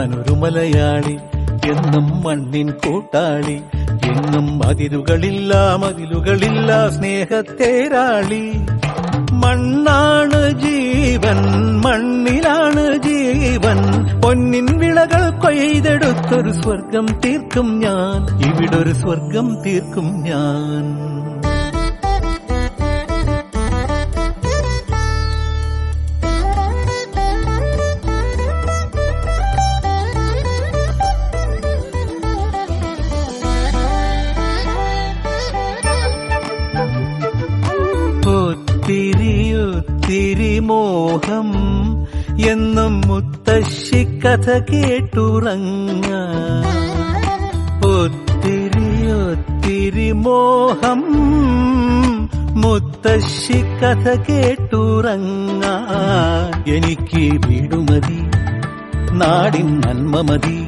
ഞാനൊരു മലയാളി, എന്നും മണ്ണിൻ കൂട്ടാളി, എന്നും മതിലുകളില്ല സ്നേഹത്തേരാളി. മണ്ണാണ് ജീവൻ, മണ്ണിലാണ് ജീവൻ, പൊന്നിൻ വിളകൾ കൊയ്തെടുത്തൊരു സ്വർഗം തീർക്കും ഞാൻ, ഇവിടൊരു സ്വർഗം തീർക്കും ഞാൻ. ഒത്തിരി മോഹം എന്നും മുത്തശ്ശി കഥ കേട്ടുറങ്ങ. ഒത്തിരി മോഹം മുത്തശ്ശി കഥ കേട്ടുറങ്ങ. എനിക്ക് വീടുമതി, നാടിൻ നന്മ മതി,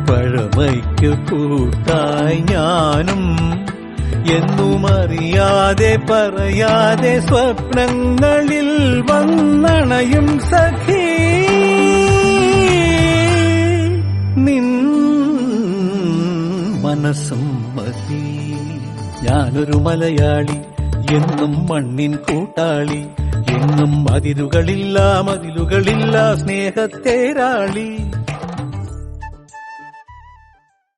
പഴമയ്ക്ക് കൂട്ടായി ഞാനും എന്നും അറിയാതെ പറയാതെ സ്വപ്നങ്ങളിൽ വന്നണയും സഖി. നിൻ മനസ്സും മതി. ഞാനൊരു മലയാളി, എന്നും മണ്ണിൻ കൂട്ടാളി, എന്നും മതിലുകളില്ല സ്നേഹത്തേരാളി.